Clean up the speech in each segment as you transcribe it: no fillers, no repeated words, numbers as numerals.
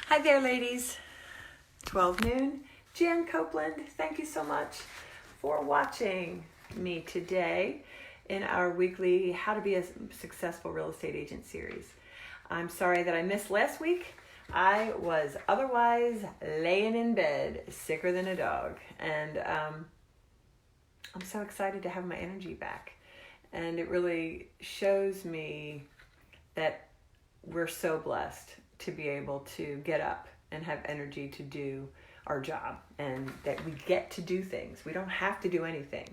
Hi there, ladies. 12 noon. Jan Copeland, thank you so much for watching me today in our weekly How to Be a Successful Real Estate Agent series. I'm sorry that I missed last week. I was otherwise laying in bed, sicker than a dog. And I'm so excited to have my energy back. And it really shows me that we're so blessed to be able to get up and have energy to do our job, and that we get to do things. We don't have to do anything.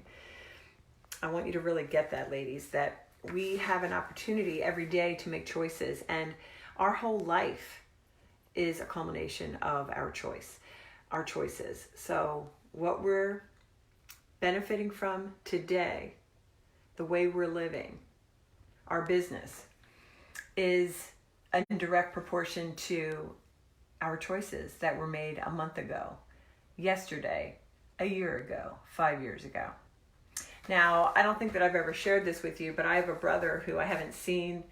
I want you to really get that, ladies, that we have an opportunity every day to make choices, and our whole life is a culmination of our choices. So what we're benefiting from today, the way we're living, our business, is in direct proportion to our choices that were made a month ago, yesterday, a year ago, 5 years ago. Now, I don't think that I've ever shared this with you, but I have a brother who I haven't seen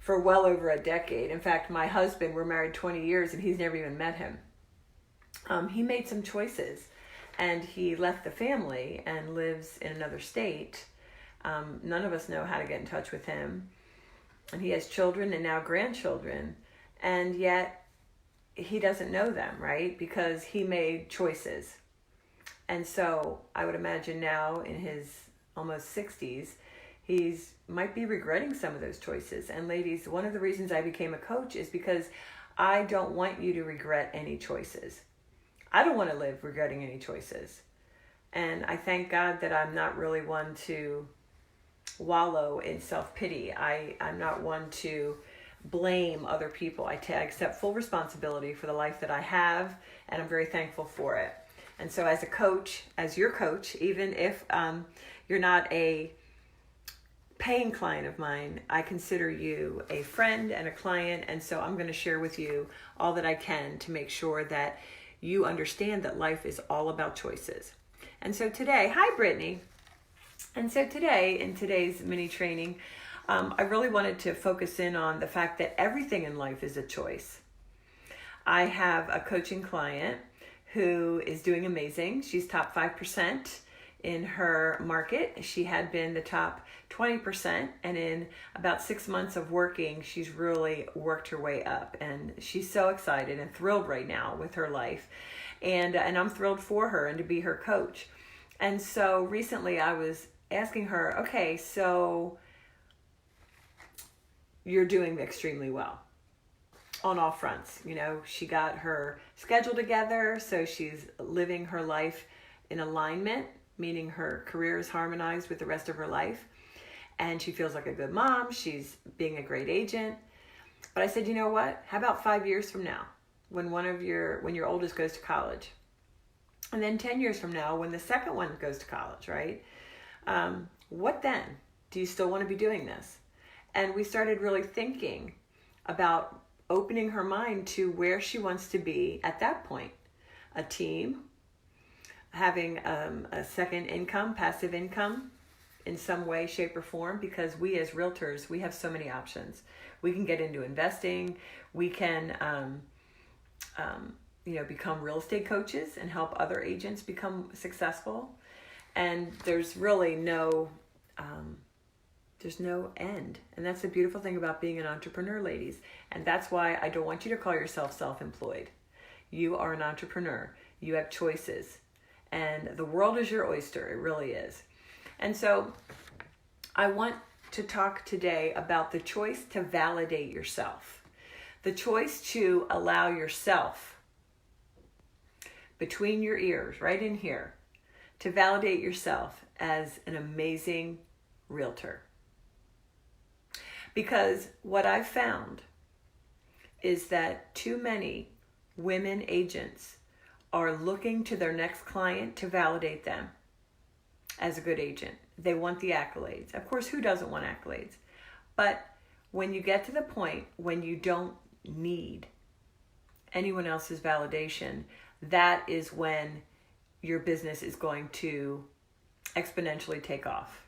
for well over a decade. In fact, my husband, we're married 20 years and he's never even met him. He made some choices and he left the family and lives in another state. None of us know how to get in touch with him. And he has children and now grandchildren, and yet he doesn't know them, right? Because he made choices. And so I would imagine now in his almost 60s, he's might be regretting some of those choices. And ladies, one of the reasons I became a coach is because I don't want you to regret any choices. I don't want to live regretting any choices. And I thank God that I'm not really one to wallow in self-pity. I'm not one to blame other people. I accept full responsibility for the life that I have, and I'm very thankful for it. And so as a coach, as your coach, even if you're not a paying client of mine, I consider you a friend and a client, and so I'm going to share with you all that I can to make sure that you understand that life is all about choices. And so today, hi Brittany. And so today, in today's mini training, I really wanted to focus in on the fact that everything in life is a choice. I have a coaching client who is doing amazing. She's top 5% in her market. She had been the top 20%, and in about 6 months of working, she's really worked her way up. And she's so excited and thrilled right now with her life. And I'm thrilled for her and to be her coach. And so recently I was asking her, okay, so you're doing extremely well on all fronts. You know, she got her schedule together, so she's living her life in alignment, meaning her career is harmonized with the rest of her life. And she feels like a good mom. She's being a great agent. But I said, you know what? How about 5 years from now, when your oldest goes to college? And then 10 years from now, when the second one goes to college, right? What then? Do you still want to be doing this? And we started really thinking about opening her mind to where she wants to be at that point. A team, having a second income, passive income in some way, shape, or form, because we as realtors, we have so many options. We can get into investing. We can become real estate coaches and help other agents become successful. And there's really no end. And that's the beautiful thing about being an entrepreneur, ladies. And that's why I don't want you to call yourself self-employed. You are an entrepreneur. You have choices. And the world is your oyster. It really is. And so I want to talk today about the choice to validate yourself. The choice to allow yourself between your ears, right in here, to validate yourself as an amazing realtor. Because what I've found is that too many women agents are looking to their next client to validate them as a good agent. They want the accolades. Of course, who doesn't want accolades? But when you get to the point when you don't need anyone else's validation, that is when your business is going to exponentially take off.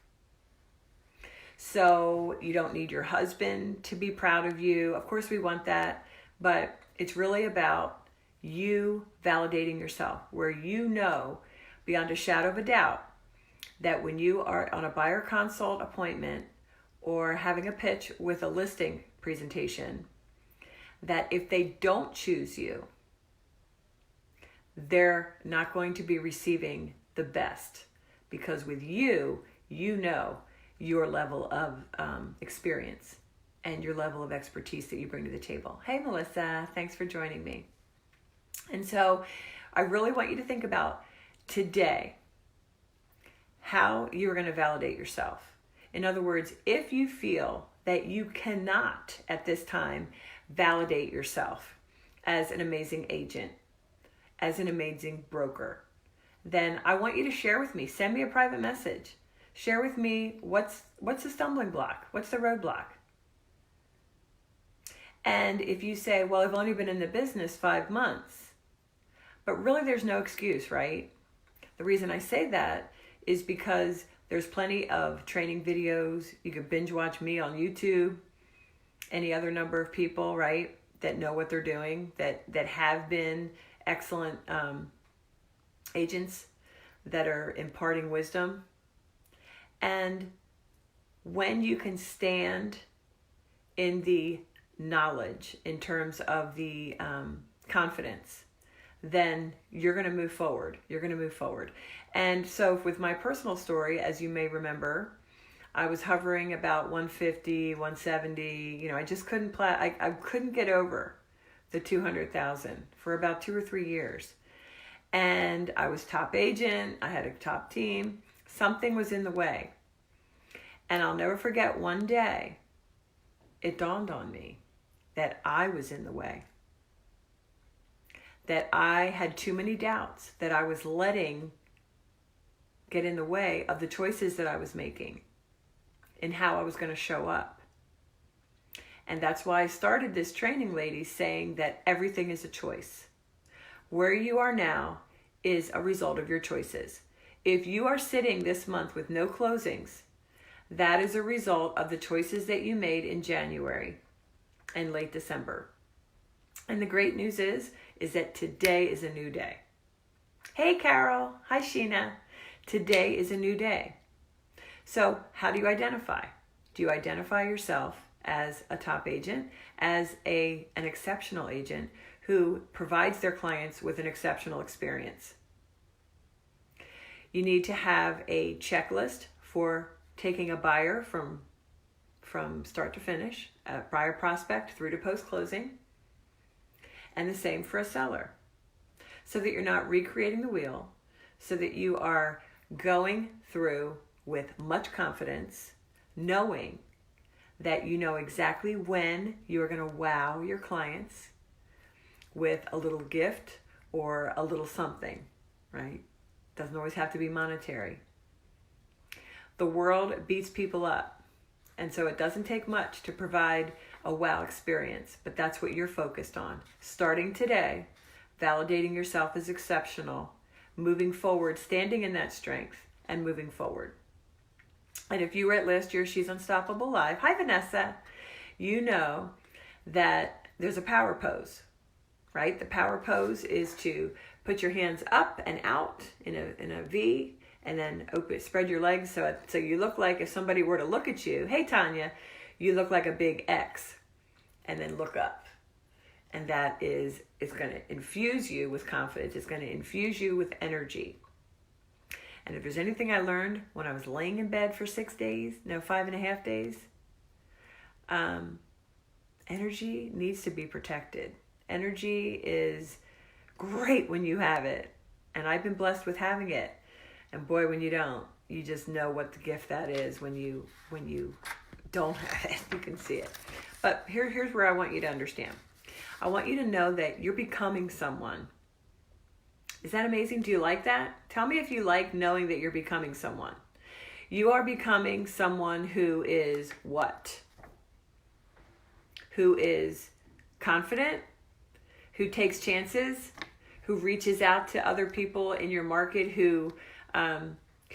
So you don't need your husband to be proud of you. Of course we want that, but It's really about you validating yourself, where you know beyond a shadow of a doubt that when you are on a buyer consult appointment or having a pitch with a listing presentation, that if they don't choose you, they're not going to be receiving the best, because with you, you know your level of experience and your level of expertise that you bring to the table. Hey, Melissa, thanks for joining me. And so I really want you to think about today how you're going to validate yourself. In other words, if you feel that you cannot at this time validate yourself as an amazing agent, as an amazing broker, then I want you to share with me. Send me a private message. Share with me what's the stumbling block? What's the roadblock? And if you say, well, I've only been in the business 5 months, but really there's no excuse, right? The reason I say that is because there's plenty of training videos. You can binge watch me on YouTube, any other number of people, right, that know what they're doing, that have been excellent agents that are imparting wisdom. And when you can stand in the knowledge in terms of the confidence, then you're going to move forward. You're going to move forward. And so with my personal story, as you may remember, I was hovering about 150, 170. I just couldn't I couldn't get over the 200,000 for about 2 or 3 years. And I was top agent. I had a top team. Something was in the way. And I'll never forget, one day, it dawned on me that I was in the way. That I had too many doubts, that I was letting get in the way of the choices that I was making and how I was going to show up. And that's why I started this training, ladies, saying that everything is a choice. Where you are now is a result of your choices. If you are sitting this month with no closings, that is a result of the choices that you made in January and late December. And the great news is that today is a new day. Hey, Carol. Hi, Sheena. Today is a new day. So how do you identify? Do you identify yourself as a top agent, as an exceptional agent who provides their clients with an exceptional experience? You need to have a checklist for taking a buyer from start to finish, a buyer prospect through to post-closing, and the same for a seller, so that you're not recreating the wheel, so that you are going through with much confidence, knowing that you know exactly when you're going to wow your clients with a little gift or a little something, right? Doesn't always have to be monetary. The world beats people up, and so it doesn't take much to provide a wow experience, but that's what you're focused on. Starting today, validating yourself as exceptional, moving forward, standing in that strength, and moving forward. And if you were at last year's She's Unstoppable Live, hi Vanessa, you know that there's a power pose, right? The power pose is to put your hands up and out in a V, and then spread your legs so you look like, if somebody were to look at you, hey Tanya, you look like a big X, and then look up. And that it's going to infuse you with confidence. It's going to infuse you with energy. And if there's anything I learned when I was laying in bed for 5.5 days, energy needs to be protected. Energy is great when you have it. And I've been blessed with having it. And boy, when you don't, you just know what the gift that is when you don't have it. You can see it. But here's where I want you to understand. I want you to know that you're becoming someone. Is that amazing? Do you like that? Tell me if you like knowing that you're becoming someone. You are becoming someone who is what? Who is confident, who takes chances, who reaches out to other people in your market who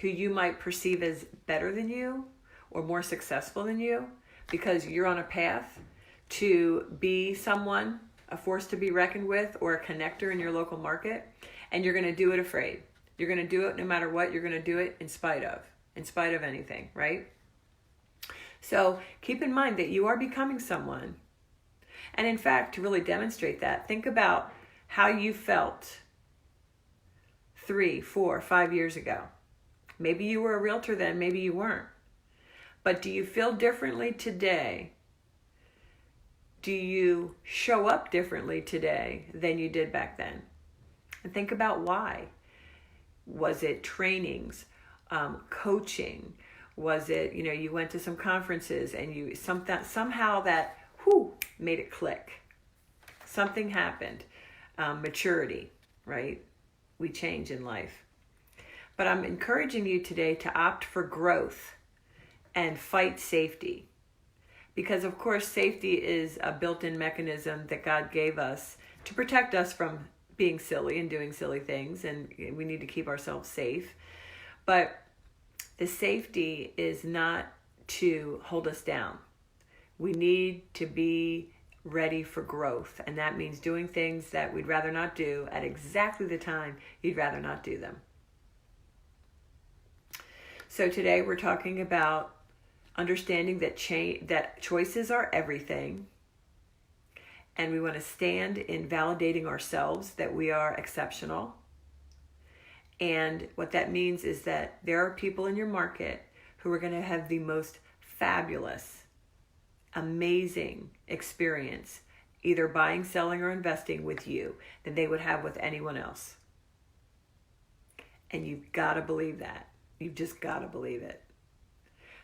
you might perceive as better than you or more successful than you, because you're on a path to be someone a force to be reckoned with or a connector in your local market, and you're going to do it afraid. You're going to do it no matter what. You're going to do it in spite of anything, right? So keep in mind that you are becoming someone. And in fact, to really demonstrate that, think about how you felt 3, 4, 5 years ago. Maybe you were a realtor then, maybe you weren't. But do you feel differently today? Do you show up differently today than you did back then? And think about why. Was it trainings, coaching? Was it, you went to some conferences and you somehow that made it click. Something happened. Maturity, right? We change in life. But I'm encouraging you today to opt for growth and fight safety. Because of course, safety is a built-in mechanism that God gave us to protect us from being silly and doing silly things, and we need to keep ourselves safe. But the safety is not to hold us down. We need to be ready for growth, and that means doing things that we'd rather not do at exactly the time you'd rather not do them. So today we're talking about understanding that choices are everything, and we want to stand in validating ourselves that we are exceptional. And what that means is that there are people in your market who are going to have the most fabulous, amazing experience, either buying, selling, or investing with you than they would have with anyone else. And you've got to believe that. You've just got to believe it.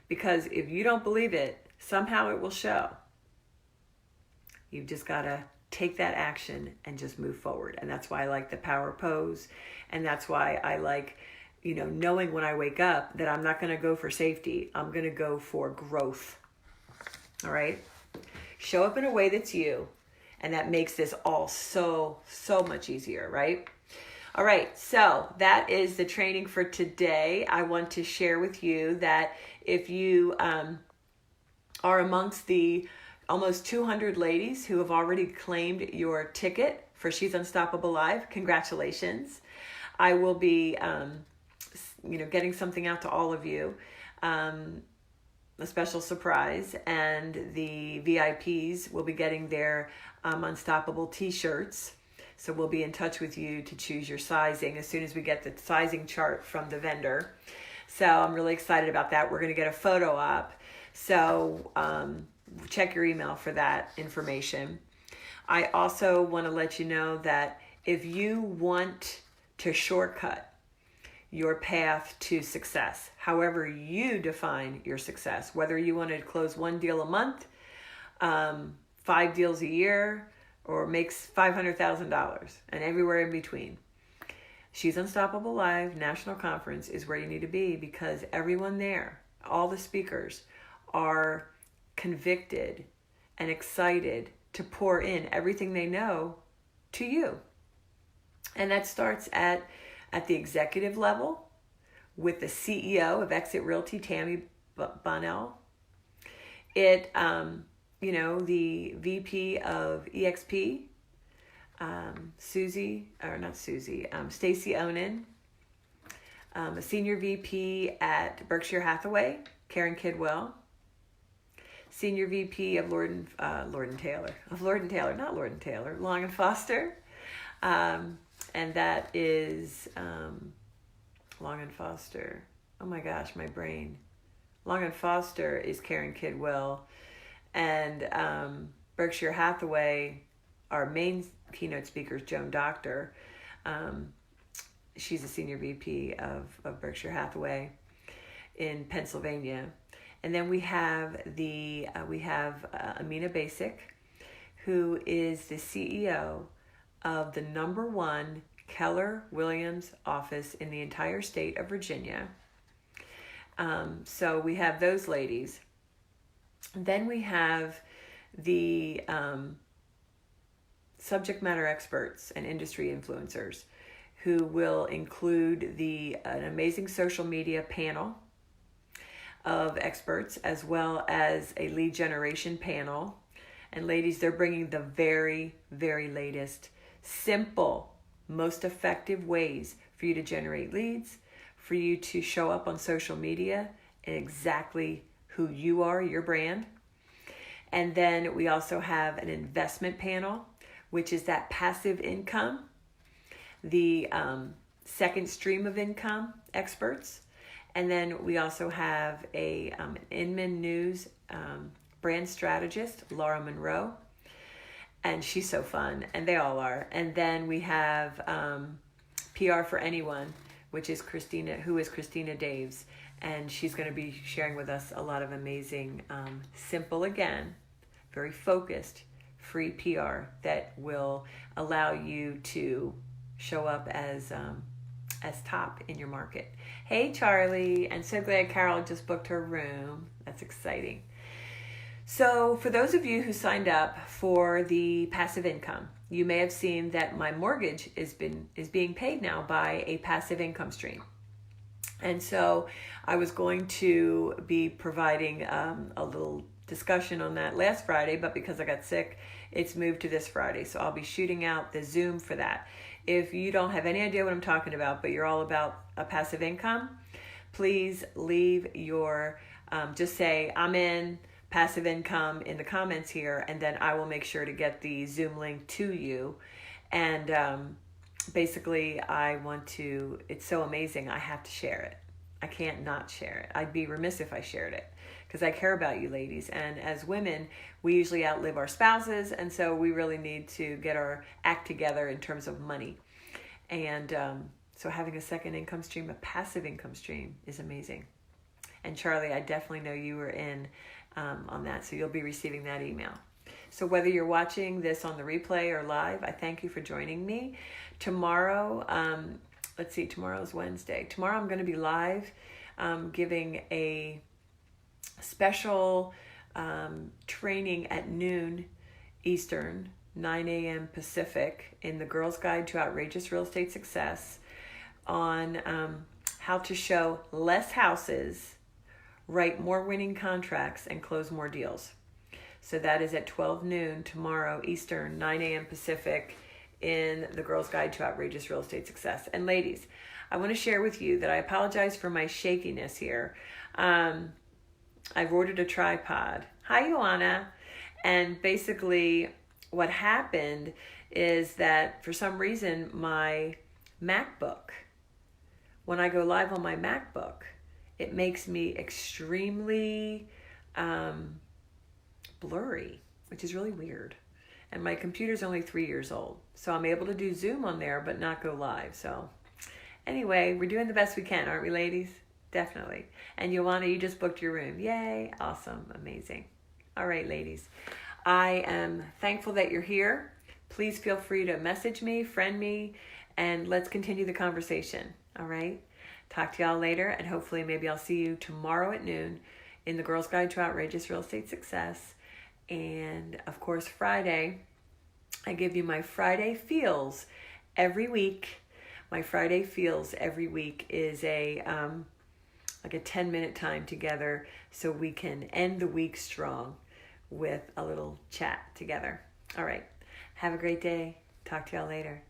Because if you don't believe it, somehow it will show. You've just got to take that action and just move forward. And that's why I like the power pose. And that's why I like, knowing when I wake up that I'm not going to go for safety. I'm going to go for growth. All right? Show up in a way that's you. And that makes this all so much easier, right? All right, so that is the training for today. I want to share with you that if you are amongst the almost 200 ladies who have already claimed your ticket for She's Unstoppable Live, congratulations. I will be, getting something out to all of you, a special surprise, and the VIPs will be getting their Unstoppable t-shirts. So we'll be in touch with you to choose your sizing as soon as we get the sizing chart from the vendor. So I'm really excited about that. We're going to get a photo op. So check your email for that information. I also want to let you know that if you want to shortcut your path to success, however you define your success, whether you want to close 1 deal a month, 5 deals a year, or makes $500,000 and everywhere in between. She's Unstoppable Live National Conference is where you need to be, because everyone there, all the speakers, are convicted and excited to pour in everything they know to you. And that starts at the executive level with the CEO of Exit Realty, Tammy Bonnell. The VP of EXP, Stacy Onan, a senior VP at Berkshire Hathaway, Karen Kidwell, senior VP of Long and Foster, and that is Long and Foster. Oh my gosh, my brain. Long and Foster is Karen Kidwell. And Berkshire Hathaway, our main keynote speaker is Joan Doctor. She's a senior VP of Berkshire Hathaway in Pennsylvania. And then we have Amina Basic, who is the CEO of the #1 Keller Williams office in the entire state of Virginia. So we have those ladies. Then we have the subject matter experts and industry influencers, who will include an amazing social media panel of experts, as well as a lead generation panel And ladies, they're bringing the very, very latest, simple, most effective ways for you to generate leads, for you to show up on social media and exactly who you are, your brand. And then we also have an investment panel, which is that passive income, the second stream of income experts. And then we also have an Inman News brand strategist, Laura Monroe. And she's so fun, and they all are. And then we have PR for Anyone, which is Christina Daves. And she's going to be sharing with us a lot of amazing, simple again, very focused, free PR that will allow you to show up as top in your market. Hey, Charlie, and so glad Carol just booked her room. That's exciting. So for those of you who signed up for the passive income, you may have seen that my mortgage is being paid now by a passive income stream. And so I was going to be providing a little discussion on that last Friday, but because I got sick, it's moved to this Friday. So I'll be shooting out the Zoom for that. If you don't have any idea what I'm talking about, but you're all about a passive income, please leave your, just say, I'm in passive income in the comments here, and then I will make sure to get the Zoom link to you. And basically, it's so amazing, I have to share it. I can't not share it. I'd be remiss if I shared it, because I care about you ladies. And as women, we usually outlive our spouses, and so we really need to get our act together in terms of money. And so having a second income stream, a passive income stream, is amazing. And Charlie, I definitely know you were in on that, so you'll be receiving that email. So whether you're watching this on the replay or live, I thank you for joining me. Tomorrow, tomorrow's Wednesday. Tomorrow I'm going to be live giving a special training at noon Eastern, 9 a.m. Pacific, in the Girls Guide to Outrageous Real Estate Success on how to show less houses, write more winning contracts, and close more deals. So that is at 12 noon tomorrow Eastern, 9 a.m. Pacific, in the Girls Guide to Outrageous Real Estate Success. And ladies, I want to share with you that I apologize for my shakiness here. I've ordered a tripod. Hi, Ioana. And basically what happened is that for some reason my MacBook, when I go live on my MacBook, it makes me extremely blurry, which is really weird. And my computer's only 3 years old. So I'm able to do Zoom on there, but not go live. So anyway, we're doing the best we can, aren't we, ladies? Definitely. And Ioana, you just booked your room. Yay. Awesome. Amazing. All right, ladies. I am thankful that you're here. Please feel free to message me, friend me, and let's continue the conversation. All right? Talk to y'all later, and hopefully maybe I'll see you tomorrow at noon in the Girls Guide to Outrageous Real Estate Success. And of course, Friday, I give you my Friday Feels every week. My Friday Feels every week is a 10-minute time together so we can end the week strong with a little chat together. All right. Have a great day. Talk to y'all later.